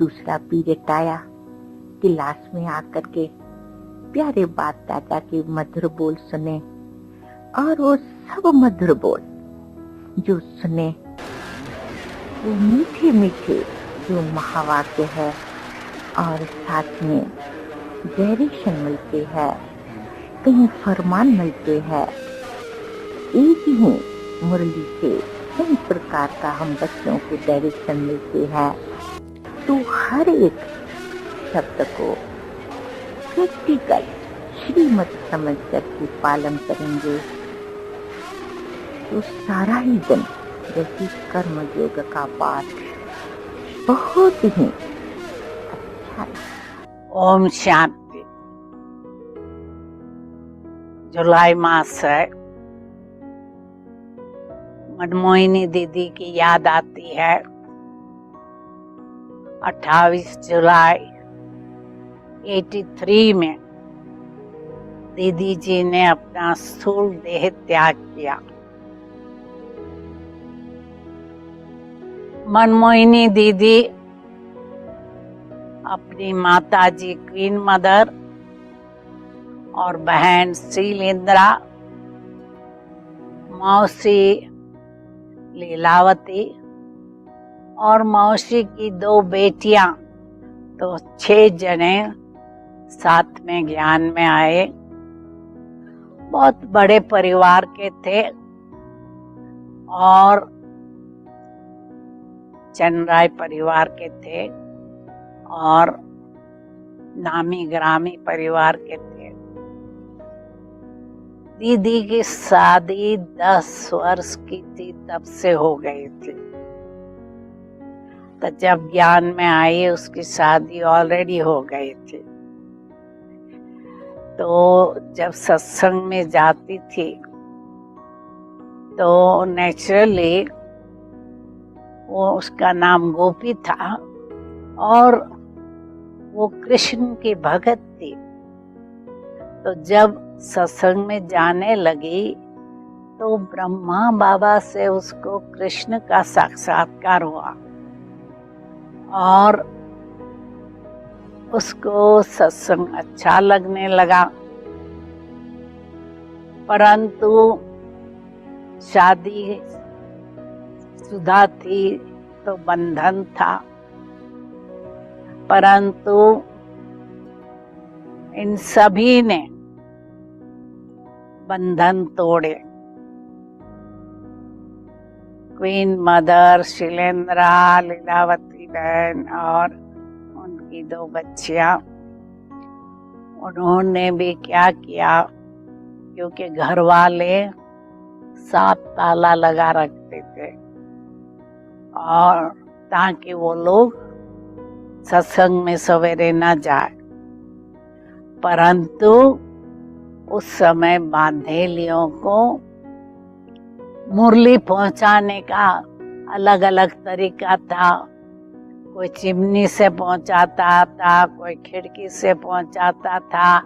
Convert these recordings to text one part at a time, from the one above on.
दूसरा पीरियड आया, क्लास में आकर के प्यारे बाप दादा के मधुर बोल सुने, और वो सब मधुर बोल जो सुने वो मीठे मीठे जो महावाक्य है, और साथ में डायरेक्शन मिलते हैं, कहीं फरमान मिलते हैं। एक ही मुरली से कई प्रकार का हम बच्चों को डायरेक्शन मिलते हैं। तो हर एक शब्द को प्रैक्टिकल श्रीमत समझ करके पालन करेंगे तो सारा ही दिन जैसे कर्म योग का पाठ बहुत ही अच्छा। ओम शांति। जुलाई मास है, मनमोहिनी दीदी की याद आती है। 28 जुलाई 83 में दीदी जी ने अपना स्थूल देह त्याग किया। मनमोहिनी दीदी अपनी माता जी क्वीन मदर और बहन श्रीलेंद्रा, मौसी लीलावती और मौसी की 2 बेटियां, तो 6 जने साथ में ज्ञान में आए। बहुत बड़े परिवार के थे और चंद्राय परिवार के थे और नामी ग्रामी परिवार के थे। दीदी की शादी 10 वर्ष की थी तब से हो गई थी। तो जब ज्ञान में आई उसकी शादी ऑलरेडी हो गई थी। तो जब सत्संग में जाती थी तो नेचुरली वो, उसका नाम गोपी था और वो कृष्ण की भगत थी। तो जब सत्संग में जाने लगी तो ब्रह्मा बाबा से उसको कृष्ण का साक्षात्कार हुआ और उसको सत्संग अच्छा लगने लगा। परंतु शादी शुदा थी तो बंधन था, परंतु इन सभी ने बंधन तोड़े। क्वीन मदर शिलेंद्रा, लीलावती बहन और उनकी 2 बच्चियां, उन्होंने भी क्या किया, क्योंकि घर वाले 7 ताला लगा रखते थे और ताकि वो लोग सत्संग में सवेरे न जाए। परंतु उस समय बांधेलियों को मुरली पहुंचाने का अलग अलग तरीका था। कोई चिमनी से पहुंचाता था, कोई खिड़की से पहुंचाता था,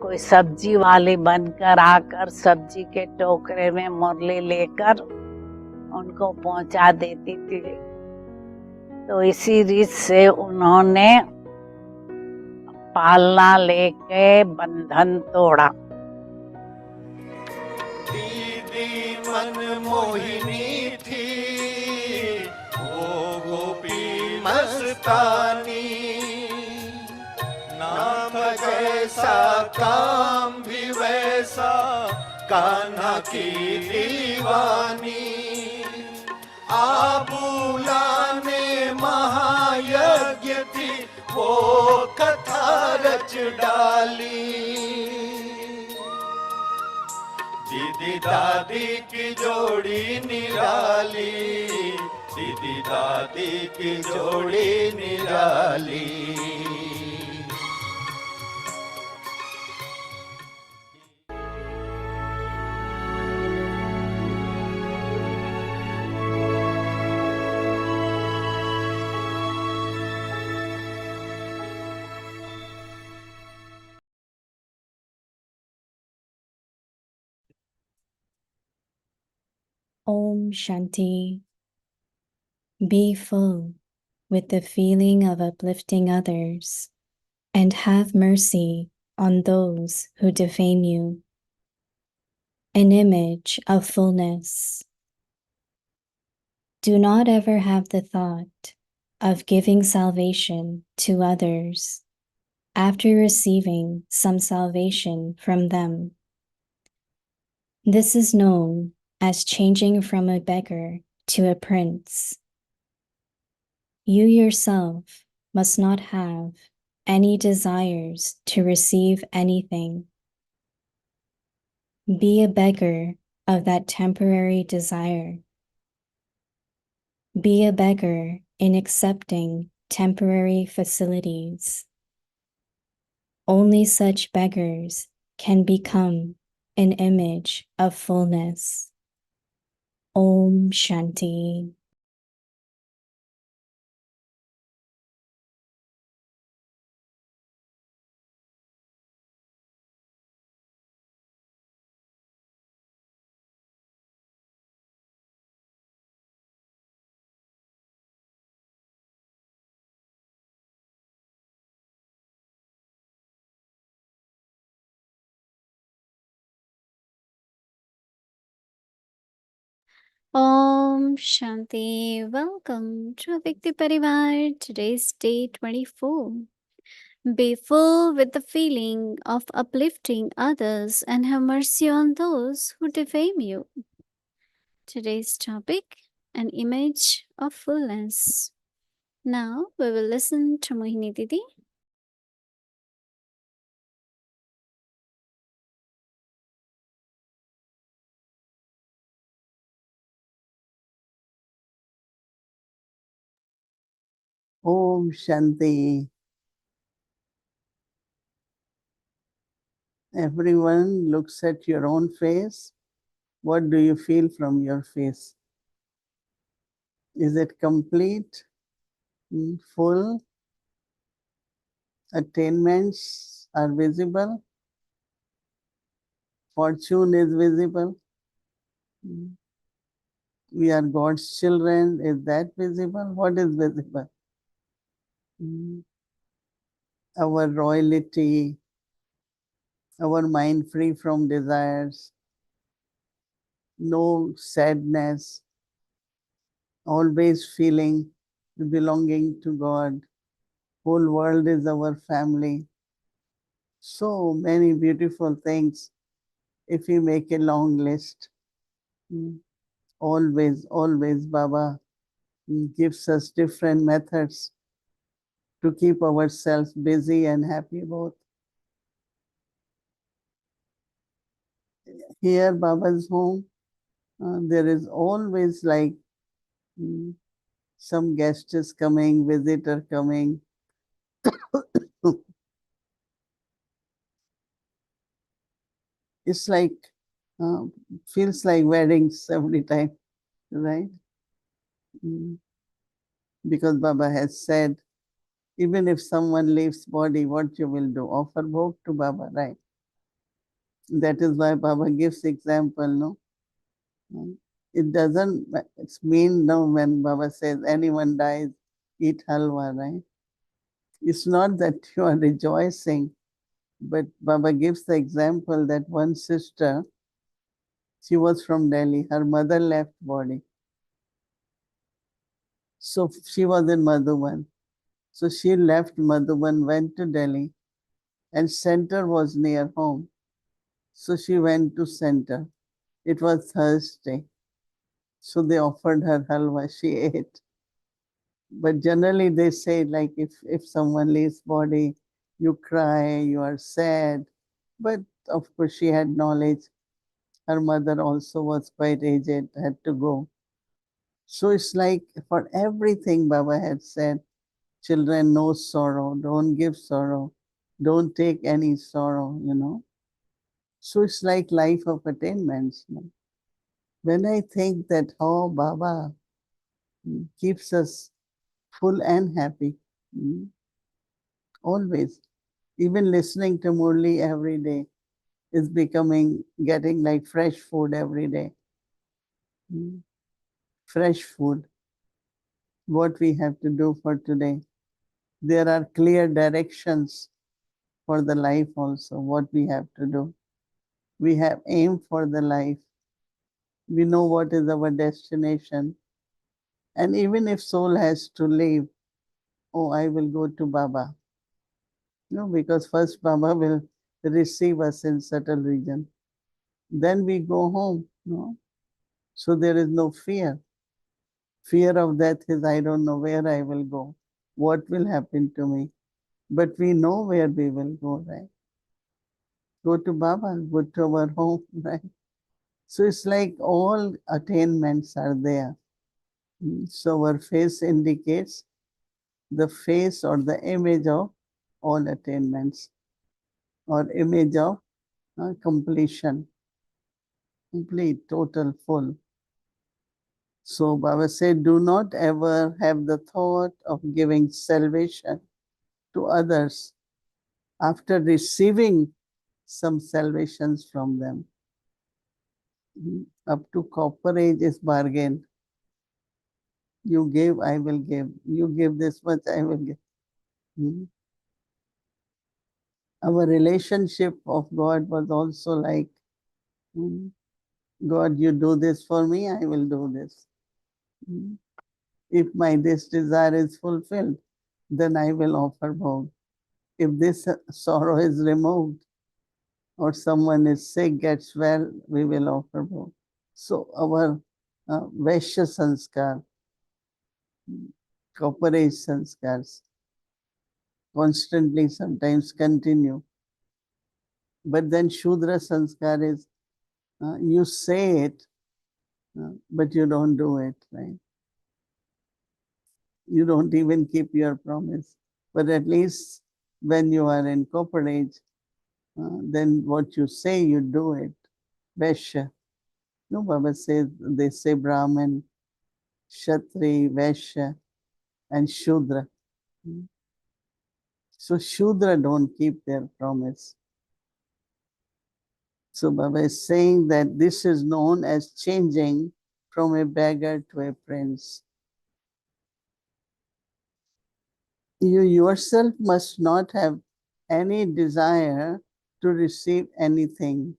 कोई सब्जी वाली बनकर आकर सब्जी के टोकरे में मुरली लेकर उनको पहुंचा देती थी। तो इसी रीत से उन्होंने पालना लेके बंधन तोड़ा। दीदी मनमोहिनी थी, वो गोपी मस्तानी, नाम जैसा काम भी वैसा, कान्हा की दीवानी। आबूला ने महायज्ञ थी, वो कथा रच डाली। दीदी दादी की जोड़ी निराली, दीदी दादी की जोड़ी निराली। Om Shanti. Be full. with the feeling of uplifting others, and have mercy on those who defame you. An image of fullness. Do not ever have the thought of giving salvation to others after receiving some salvation from them. This is known as changing from a beggar to a prince. You yourself must not have any desires to receive anything. Be a beggar of that temporary desire. Be a beggar in accepting temporary facilities. Only such beggars can become an image of fullness. Om Shanti. Om Shanti. Welcome to Avyakt Parivar. Today's day 24. Be full with the feeling of uplifting others and have mercy on those who defame you. Today's topic, an image of fullness. Now we will listen to Mohini Didi. Om Shanti. Everyone looks at your own face. What do you feel from your face? Is it complete, full? Attainments are visible? Fortune is visible? We are God's children. Is that visible? What is visible? Our royalty, our mind free from desires, no sadness, always feeling belonging to God. Whole world is our family. So many beautiful things if we make a long list. Always Baba gives us different methods to keep ourselves busy and happy both. Here, Baba's home, there is always like some guest is coming, visitor coming. It's like, feels like weddings every time, right? Because Baba has said, even if someone leaves body, what you will do? Offer bhog to Baba, right? That is why Baba gives example, no? It doesn't, it's mean no when Baba says anyone dies, eat halwa, right? It's not that you are rejoicing, but Baba gives the example that one sister, she was from Delhi, her mother left body. So she was in Madhuban. So she left Madhuban, went to Delhi, and center was near home. So she went to center. It was Thursday. So they offered her halwa. She ate. But generally they say like if someone leaves body, you cry, you are sad. But of course she had knowledge. Her mother also was quite aged, had to go. So it's like for everything Baba had said, children, no sorrow, don't give sorrow, don't take any sorrow. So it's like life of attainments. When I think that how Baba keeps us full and happy, always, even listening to Murli every day is getting like fresh food every day. Fresh food. what we have to do for today. There are clear directions for the life also, what we have to do. We have aim for the life. We know what is our destination. And even if soul has to leave, oh, I will go to Baba. No, because first Baba will receive us in subtle region. Then we go home. No? So there is no fear. Fear of death is I don't know where I will go. What will happen to me? But we know where we will go, right? Go to Baba, go to our home, right? So it's like all attainments are there. So our face indicates the face or the image of all attainments or image of completion, complete, total, full. So Baba said, do not ever have the thought of giving salvation to others after receiving some salvations from them. Up to copper age is bargain. You give, I will give. You give this much, I will give. Our relationship of God was also like, God, you do this for me, I will do this. If my this desire is fulfilled, then I will offer bhog. If this sorrow is removed or someone is sick, gets well, we will offer bhog. So our Vaishya sanskar, copper age sanskars, constantly sometimes continue. But then Shudra sanskar is, you say it, but you don't do it, right? You don't even keep your promise. But at least when you are in copper age, then what you say, you do it. Vaishya. No, Baba says, they say Brahman, Kshatri, Vaishya, and Shudra. So Shudra don't keep their promise. So Baba is saying that this is known as changing from a beggar to a prince. You yourself must not have any desire to receive anything.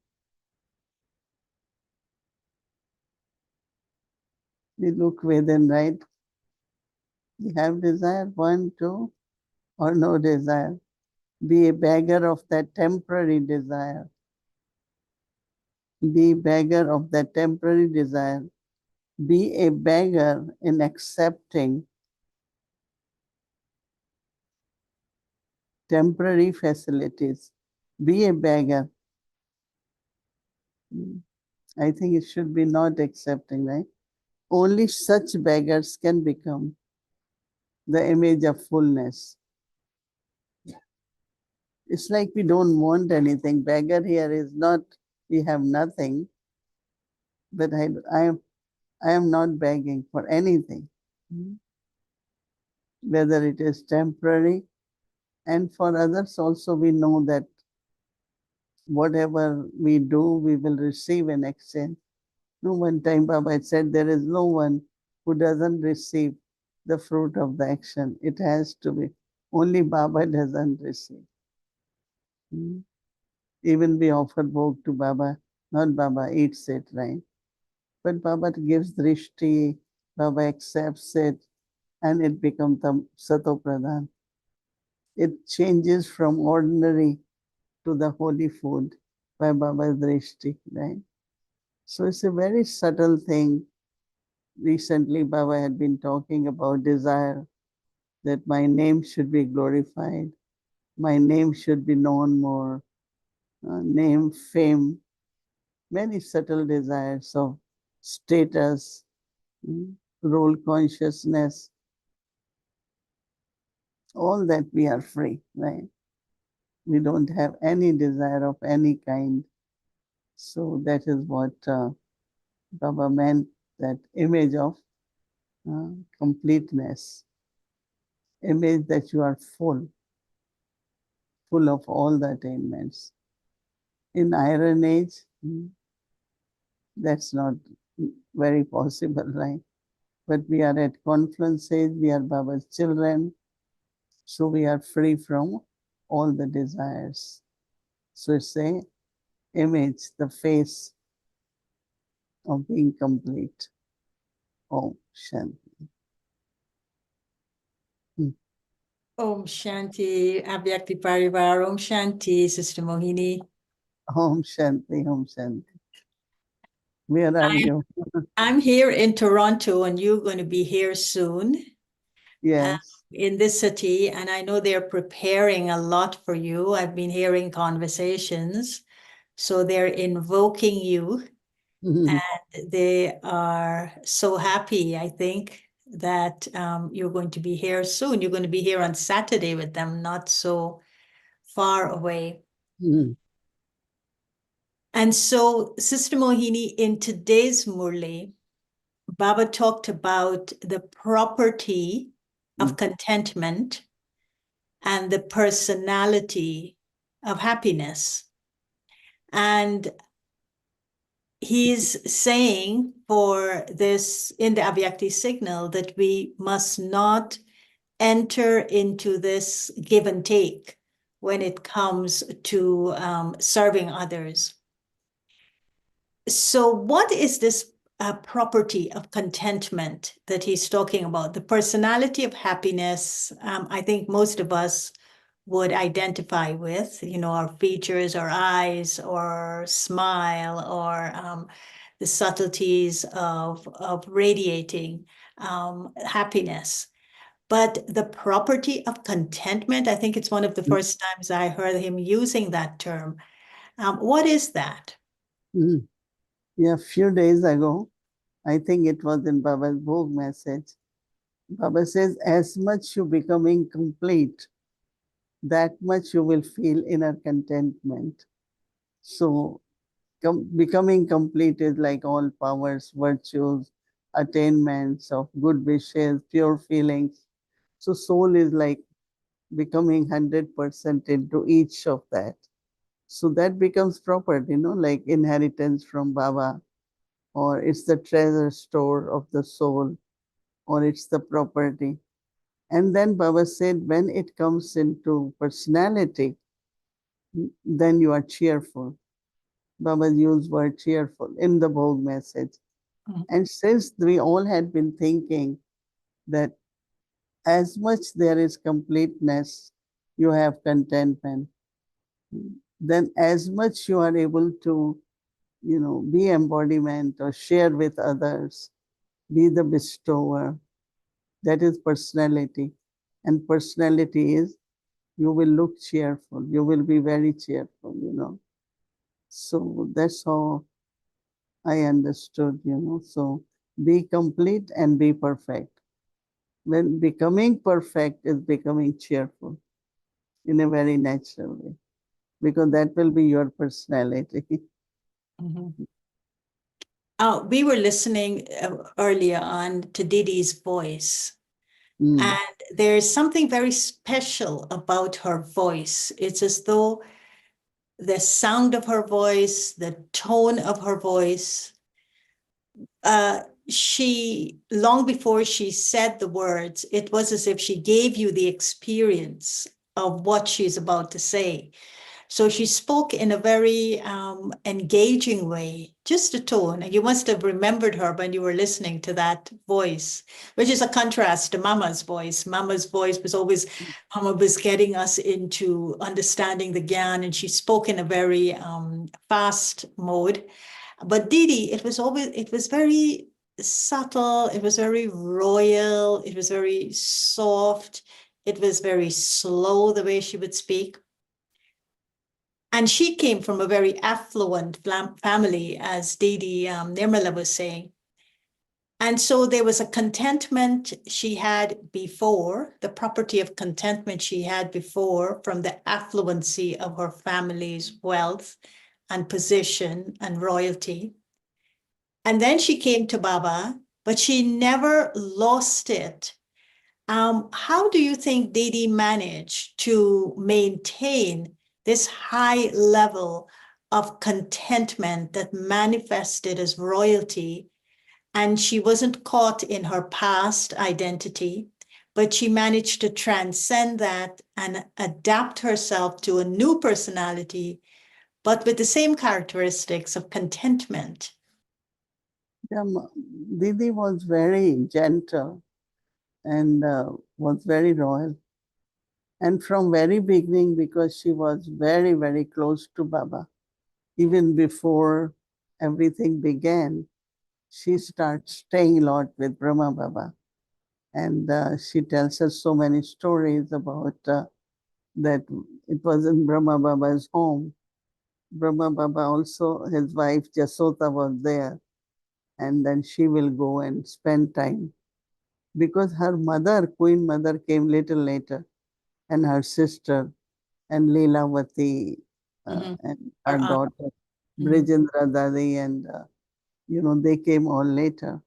We look within, right? We have desire, one, two, or no desire. Be a beggar of that temporary desire. Be a beggar of that temporary desire. Be a beggar in accepting temporary facilities. Be a beggar. I think it should be not accepting, right? Only such beggars can become the image of fullness. It's like we don't want anything. Beggar here is not, we have nothing, but I am not begging for anything. Whether it is temporary, and for others also we know that whatever we do, we will receive in exchange. No, one time Baba said there is no one who doesn't receive the fruit of the action. It has to be. Only Baba doesn't receive. Even we offer bhog to Baba, not Baba eats it, right? But Baba gives drishti, Baba accepts it, and it becomes the Sato Pradhan. It changes from ordinary to the holy food by Baba's drishti, right? So it's a very subtle thing. Recently, Baba had been talking about desire, that my name should be glorified, my name should be known more, name, fame, many subtle desires of status, role consciousness, all that we are free, right? We don't have any desire of any kind. So that is what Baba meant, that image of completeness, image that you are full of all the attainments. In Iron Age, that's not very possible, right? But we are at confluence age, we are Baba's children, so we are free from all the desires. So it's a image, the face of being complete. Om Shanti. Om Shanti, Avyakti Parivar, Om Shanti, Sister Mohini. Om Shanti, Om Shanti. Where are you? I'm here in Toronto, and you're going to be here soon. Yes. In this city, and I know they're preparing a lot for you. I've been hearing conversations. So they're invoking you, and they are so happy, I think, that you're going to be here soon. You're going to be here on Saturday with them, not so far away. And so, Sister Mohini, in today's Murli, Baba talked about the property of contentment and the personality of happiness. And he's saying for this in the Avyakti signal that we must not enter into this give and take when it comes to serving others. So what is this property of contentment that he's talking about? The personality of happiness, I think most of us would identify with, our features, our eyes, or smile, or the subtleties of radiating happiness. But the property of contentment, I think it's one of the first times I heard him using that term. What is that? Yeah, a few days ago, I think it was in Baba's Bhog message. Baba says, as much you becoming complete, that much you will feel inner contentment. So becoming complete is like all powers, virtues, attainments of good wishes, pure feelings. So soul is like becoming 100% into each of that. So that becomes property, like inheritance from Baba, or it's the treasure store of the soul, or it's the property. And then Baba said, when it comes into personality, then you are cheerful. Baba used word cheerful in the Bhog message. And since we all had been thinking that as much there is completeness, you have contentment, then as much you are able to, be embodiment or share with others, be the bestower. That is personality. And personality is you will look cheerful. You will be very cheerful. So that's how I understood, So be complete and be perfect. When becoming perfect is becoming cheerful in a very natural way, because that will be your personality. We were listening earlier on to Didi's voice. And there's something very special about her voice. It's as though the sound of her voice, the tone of her voice, long before she said the words, it was as if she gave you the experience of what she's about to say. So she spoke in a very engaging way, just a tone. And you must have remembered her when you were listening to that voice, which is a contrast to Mama's voice. Mama's voice was always, Mama was getting us into understanding the Gyan, and she spoke in a very fast mode. But Didi, it was very subtle, it was very royal, it was very soft, it was very slow the way she would speak. And she came from a very affluent family, as Didi Nirmala was saying. And so there was a contentment she had before, the property of contentment she had before from the affluency of her family's wealth and position and royalty. And then she came to Baba, but she never lost it. How do you think Didi managed to maintain this high level of contentment that manifested as royalty And she wasn't caught in her past identity, but she managed to transcend that and adapt herself to a new personality, but with the same characteristics of contentment. Yeah, Didi was very gentle and was very royal. And from very beginning, because she was very, very close to Baba, even before everything began, she starts staying a lot with Brahma Baba. And she tells us so many stories about that it was in Brahma Baba's home. Brahma Baba also, his wife Jasota was there. And then she will go and spend time. Because her mother, Queen Mother, came little later, and her sister, and Leelavati, and Her her aunt. daughter, Brijendra Dadi, and they came all later.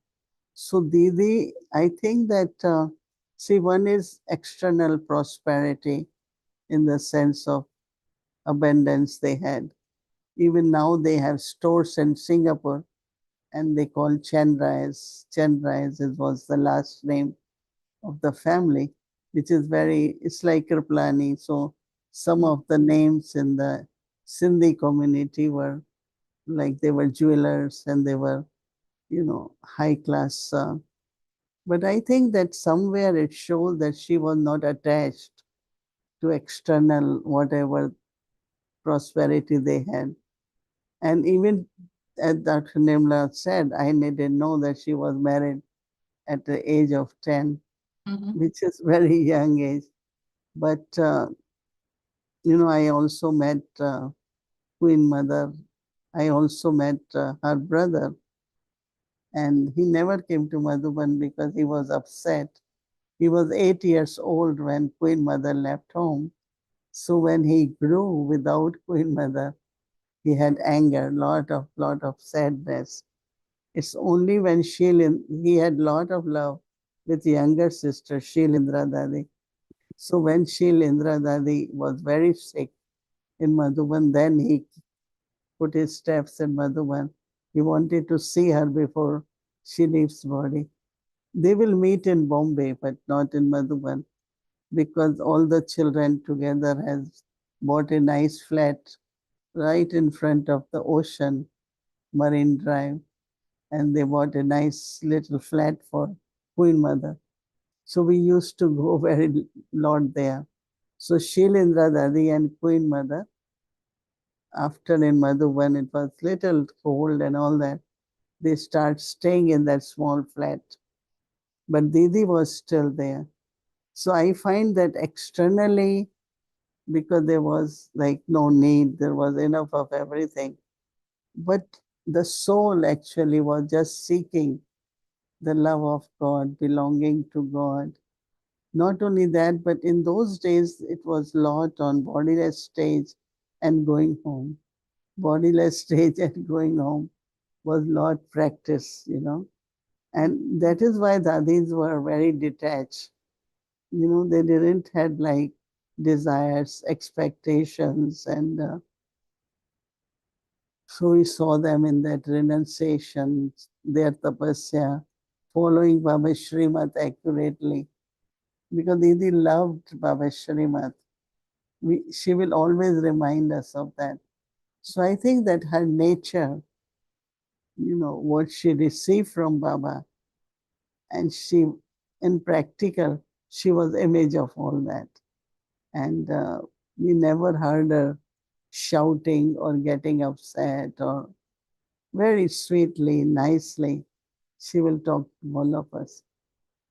So Didi, I think that, see, one is external prosperity in the sense of abundance they had. Even now they have stores in Singapore and they call Chenrais. Chenrais was the last name of the family, which is it's like Kirplani. So some of the names in the Sindhi community were like they were jewelers and they were, high class. But I think that somewhere it shows that she was not attached to external whatever prosperity they had. And even as Dr. Nimla said, I didn't know that she was married at the age of 10, which is very young age. But, I also met Queen Mother. I also met her brother. And he never came to Madhuban because he was upset. He was 8 years old when Queen Mother left home. So when he grew without Queen Mother, he had anger, lot of sadness. It's only when he had lot of love with younger sister Shilindra Dadi. So when Shilindra Dadi was very sick in Madhuban, then he put his steps in Madhuban. He wanted to see her before she leaves body. They will meet in Bombay, but not in Madhuban, because all the children together has bought a nice flat right in front of the ocean, Marine Drive, and they bought a nice little flat for Queen Mother. So we used to go very lot there. So Shilindra Dadi and Queen Mother, after in Madhuban it was little cold and all that, they start staying in that small flat. But Didi was still there. So I find that externally, because there was like no need, there was enough of everything. But the soul actually was just seeking the love of God, belonging to God. Not only that, but in those days, it was lot on bodiless stage and going home. Bodiless stage and going home was lot practice. And that is why dadis were very detached. They didn't had like desires, expectations, and so we saw them in that renunciation, their tapasya, following Baba Shrimat accurately. Because Didi loved Baba Shrimat. She will always remind us of that. So I think that her nature, what she received from Baba, and in practical, she was image of all that. And we never heard her shouting or getting upset, or very sweetly, nicely, she will talk to all of us.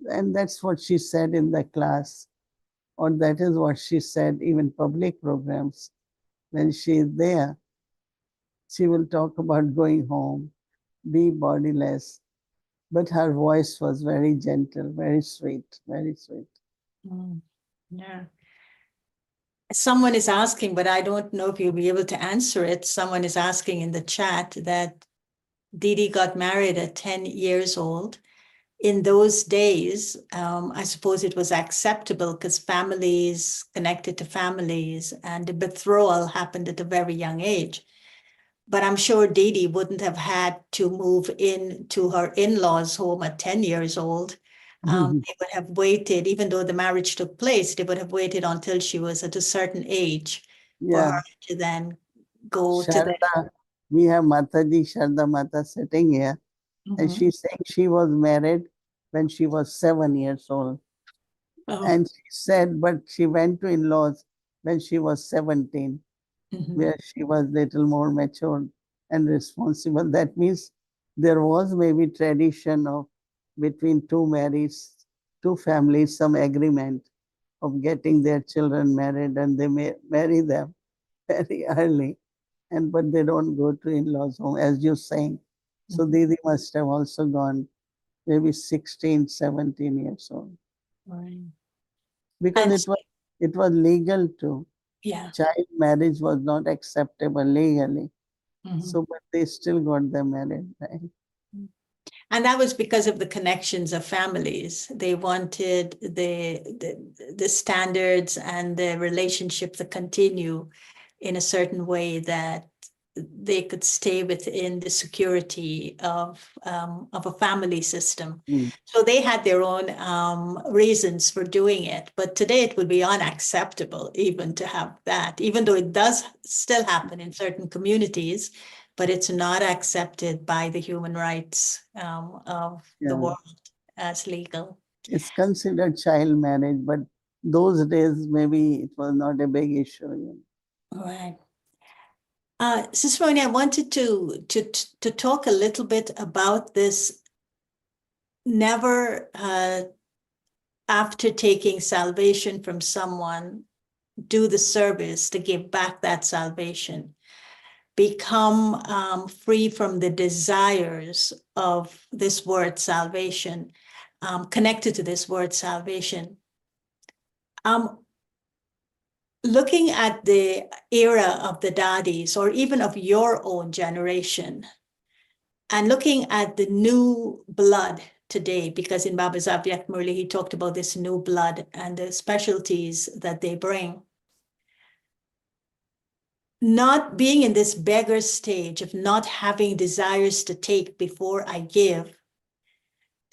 And that's what she said in the class, or that is what she said even public programs. When she is there, she will talk about going home, be bodiless, but her voice was very gentle, very sweet, very sweet. Yeah. Someone is asking, but I don't know if you'll be able to answer it. Someone is asking in the chat that Didi got married at 10 years old. In those days, I suppose it was acceptable because families connected to families, and the betrothal happened at a very young age. But I'm sure Didi wouldn't have had to move in to her in-laws' home at 10 years old. They would have waited, even though the marriage took place, they would have waited until she was at a certain age for Yeah. her to then go to the. Sharda, we have Mataji Sharda Mata sitting here, and she's saying she was married when she was 7 years old. Oh. And she said, but she went to in-laws when she was 17, where she was little more mature and responsible. That means there was maybe tradition of between two families, some agreement of getting their children married, and they may marry them very early, and but they don't go to in-laws home, as you're saying. So Didi must have also gone maybe 16, 17 years old. Right. Because And it was legal too. yeah. Child marriage was not acceptable legally. So but they still got them married, right? And that was because of the connections of families. They wanted the standards and the relationship to continue in a certain way that they could stay within the security of a family system. So they had their own reasons for doing it. But today it would be unacceptable even to have that, even though it does still happen in certain communities, but it's not accepted by the human rights of the world as legal. It's considered child marriage, but those days maybe it was not a big issue. All right. Sister Mohini, I wanted to talk a little bit about this. Never after taking salvation from someone, do the service to give back that salvation. Become free from the desires of this word salvation, connected to this word salvation. Looking at the era of the daddies, or even of your own generation, and looking at the new blood today, because in Baba's Avyakt Murli, he talked about this new blood and the specialties that they bring. Not being in this beggar stage of not having desires to take before I give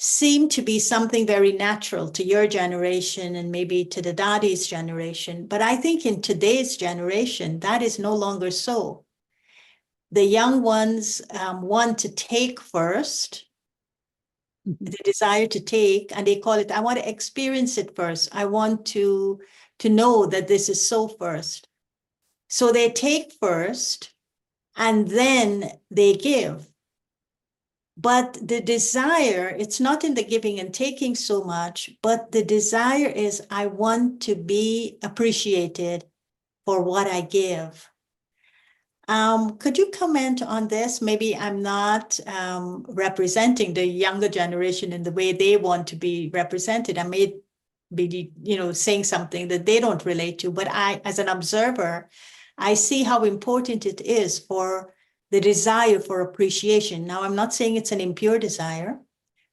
seemed to be something very natural to your generation and maybe to the daddy's generation. But I think in today's generation, that is no longer so. The young ones want to take first, the desire to take, and they call it, I want to experience it first. I want to know that this is so first. So they take first, and then they give. But the desire, it's not in the giving and taking so much, but the desire is, I want to be appreciated for what I give. Could you comment on this? Maybe I'm not representing the younger generation in the way they want to be represented. I may be, saying something that they don't relate to, but I, as an observer, I see how important it is for the desire for appreciation. Now, I'm not saying it's an impure desire,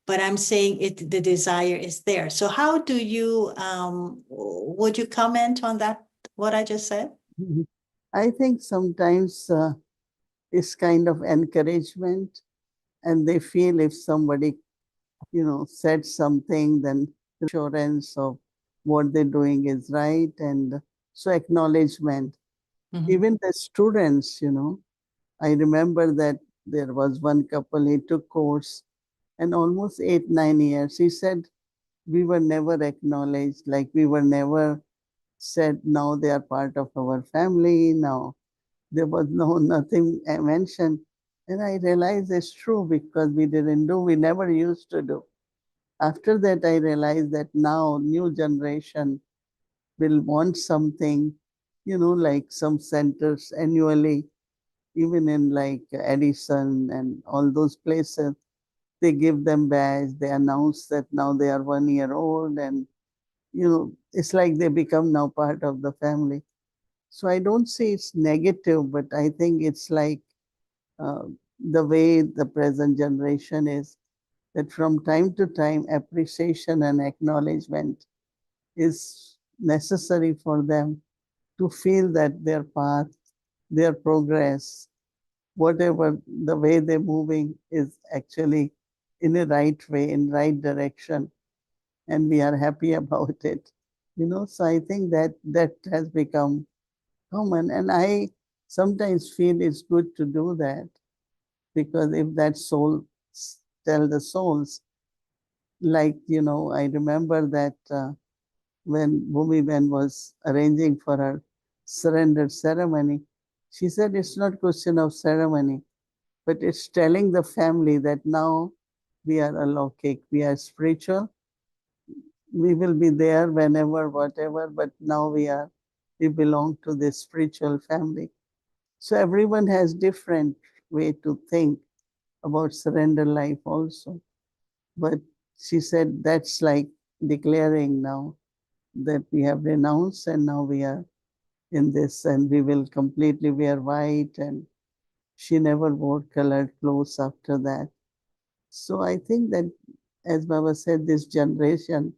but I'm saying the desire is there. So how do you, would you comment on that, what I just said? I think sometimes it's kind of encouragement, and they feel if somebody, said something, then assurance of what they're doing is right, and so acknowledgement. Even the students, I remember that there was one couple, he took course, and almost 8, 9 years, he said, we were never acknowledged, like we were never said, now they are part of our family, now there was nothing mentioned. And I realized it's true, because we never used to do. After that, I realized that now new generation will want something, like some centers annually, even in like Edison and all those places, they give them badge, they announce that now they are 1 year old, and it's like they become now part of the family. So I don't say it's negative, but I think it's like the way the present generation is, that from time to time, appreciation and acknowledgement is necessary for them to feel that their path, their progress whatever the way they're moving is actually in a right way, in right direction, and we are happy about it. So I think that has become common, and I sometimes feel it's good to do that, because if that soul tell the souls, like, I remember that when Bhumi Ben was arranging for her surrender ceremony, she said it's not question of ceremony, but it's telling the family that now we are alokik, we are spiritual, we will be there whenever, whatever, but now we belong to this spiritual family. So everyone has different way to think about surrender life also. But she said that's like declaring now that we have renounced and now we are in this, and we will completely wear white, and she never wore colored clothes after that. So I think that, as Baba said, this generation,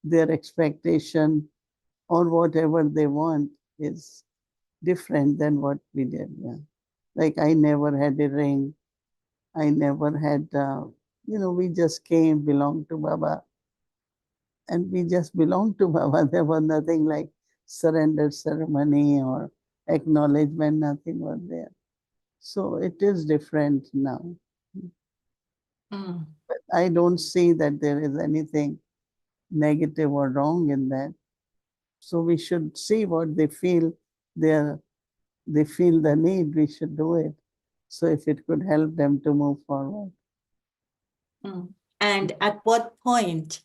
their expectation or whatever they want is different than what we did. Yeah. Like I never had a ring. I never had, we just came, belonged to Baba, and we just belonged to Baba. There was nothing like surrender ceremony or acknowledgement, nothing was there. So it is different now. Mm. But I don't see that there is anything negative or wrong in that. So we should see what they feel. They feel the need, we should do it. So if it could help them to move forward. Mm. And at what point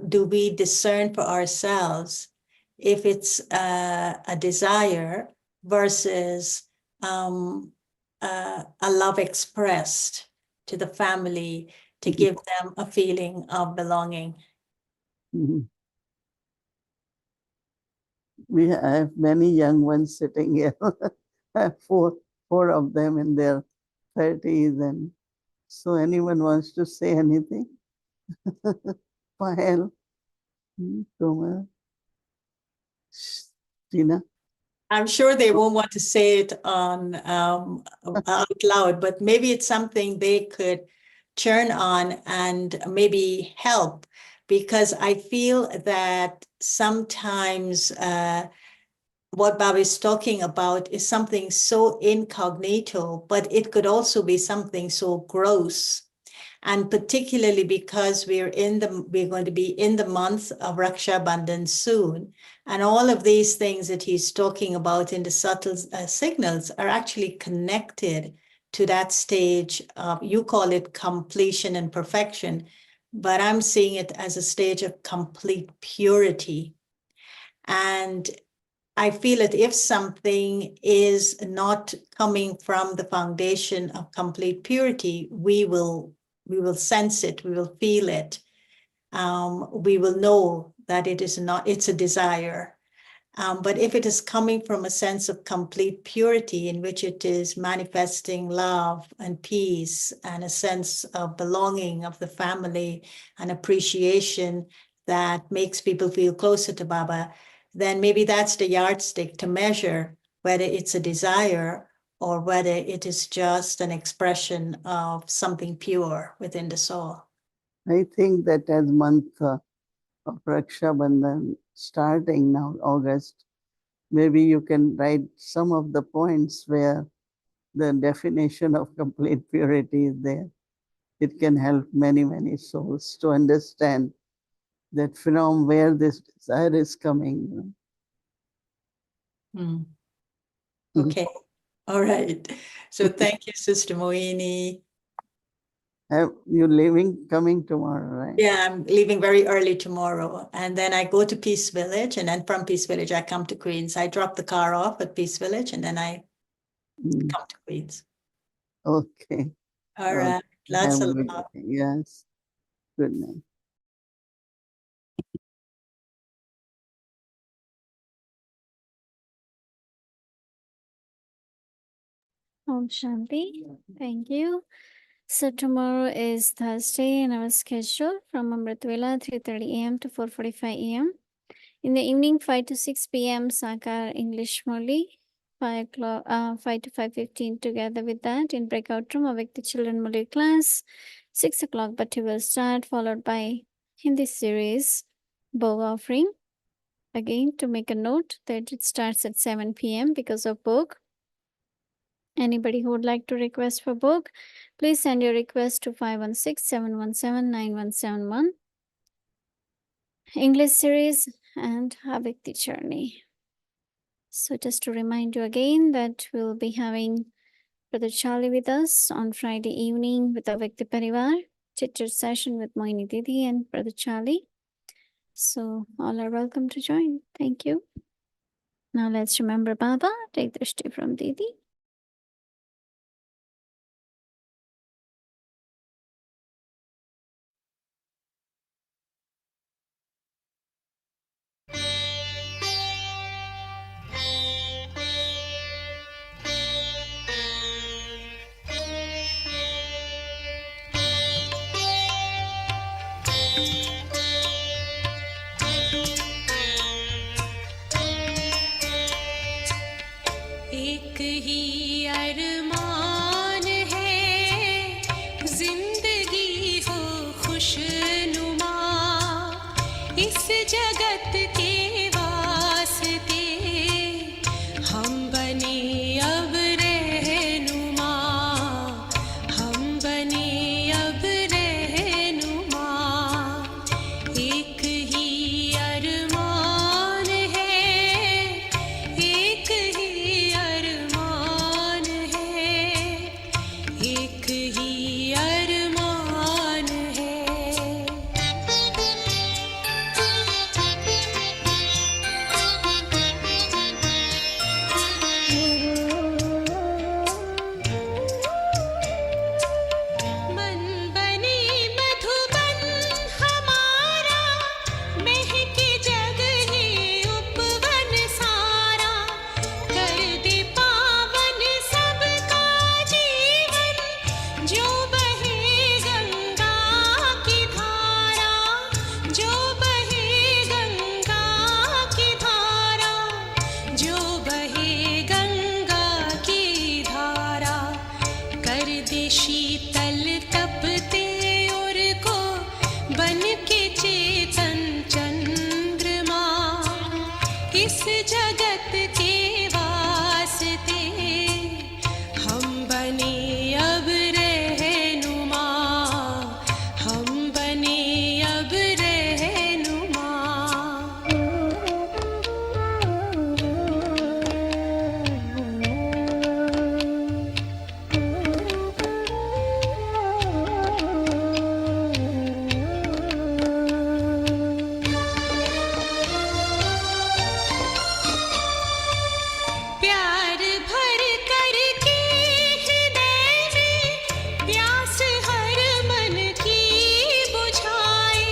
do we discern for ourselves if it's a desire versus a love expressed to the family to give them a feeling of belonging? Mhm. We have many young ones sitting here. four of them in their 30s, and so anyone wants to say anything? Pahel, Kumar, Tina. I'm sure they won't want to say it on out loud, but maybe it's something they could turn on and maybe help, because I feel that sometimes what Baba is talking about is something so incognito, but it could also be something so gross. And particularly because we're going to be in the month of Raksha Bandhan soon. And all of these things that he's talking about in the subtle signals are actually connected to that stage of, you call it completion and perfection, but I'm seeing it as a stage of complete purity. And I feel that if something is not coming from the foundation of complete purity, we will sense it, we will feel it. We will know that it is not, it's a desire. But if it is coming from a sense of complete purity in which it is manifesting love and peace and a sense of belonging of the family and appreciation that makes people feel closer to Baba, then maybe that's the yardstick to measure whether it's a desire or whether it is just an expression of something pure within the soul. I think that as month of Raksha Bandhan starting now, August, maybe you can write some of the points where the definition of complete purity is there. It can help many, many souls to understand that from where this desire is coming. Mm. Okay. All right. So thank you, Sister Mohini. You're leaving, coming tomorrow, right? Yeah, I'm leaving very early tomorrow. And then I go to Peace Village. And then from Peace Village, I come to Queens. I drop the car off at Peace Village and then I come to Queens. Okay. All right. Lots of love. Yes. Good night. Om Shanti. Thank you. So tomorrow is Thursday in our schedule from Amritvela 3:30 a.m. to 4:45 a.m. In the evening 5 to 6 p.m. Sakar English Murli, 5 o'clock, 5 to 5:15 together with that in breakout room Avyakt the children Malay class. 6 o'clock Bhatti will start, followed by Hindi series bow offering. Again, to make a note that it starts at 7 p.m. because of book. Anybody who would like to request for book, please send your request to 516-717-9171. English series and Avyakt journey. So just to remind you again that we'll be having Brother Charlie with us on Friday evening with Avyakt Parivar, chit-chat session with Mohini Didi and Brother Charlie. So all are welcome to join. Thank you. Now let's remember Baba. Take drishti from Didi. एक ही अरमान है जिंदगी हो खुशनुमा इस जगत के वास्ते हम बने अब रहनुमा हम बने अब रहनुमा एक ही अरमान है एक ही अरमान है एक ही अरमान है मन बने मधुबन हमारा महके जग ही उपवन सारा कर दे पावन सबका जीवन जो बहे गंगा की धारा जो बहे गंगा की धारा जो बहे गंगा की धारा कर दे शीतल तपते और को बन के चेतन चंद्रमा इस जगत के वास्ते हम बने अब रहनुमा हम बने अब रहनुमा प्यार भर कर के हृदय में प्यास हर मन की बुझाए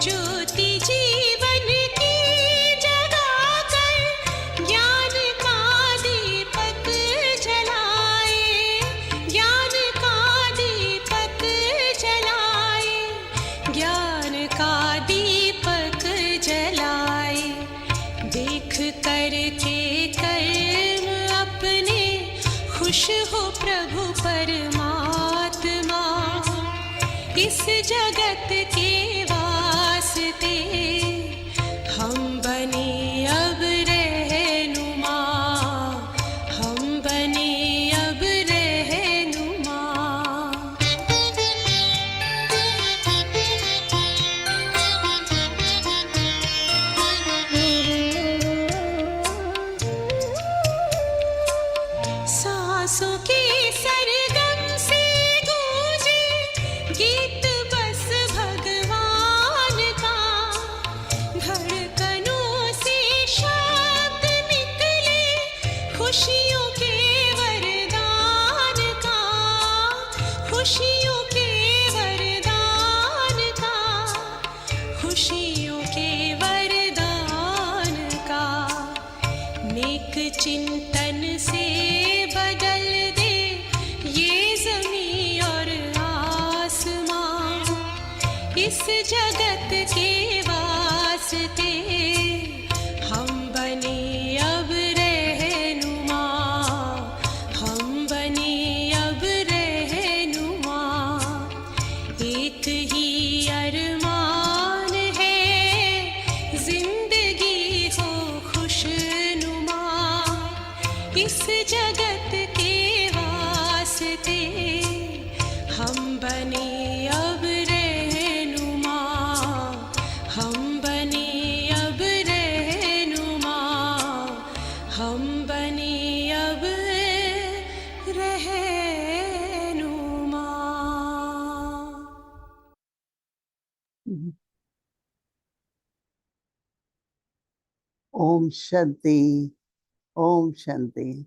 ज्योति जीवन की जगा कर ज्ञान का दीपक जलाए ज्ञान का दीपक जलाए ज्ञान का दीपक जलाए देख कर के कर्म अपने खुश हो प्रभु परमात्मा इस जगत के वास्ते हम बने अब रहनुमा हम बने अब रहनुमा सांसों के सरगम से गूंजे गीत बस भगवान का धड़कनों से शब्द निकले खुशियों के वरदान का खुशियों के वरदान का खुशियों के वरदान का नेक चिंतन से बदल दे ये ज़मीं और आसमां इस जगत के वास्ते हम बने अब रहनुमा यही अरमान है जिंदगी हो खुशनुमा इस जगत के वास्ते हम बने अब रहनुमा हम बने अब रहनुमा हम बने अब रहनुमा Om Shanti. Om Shanti.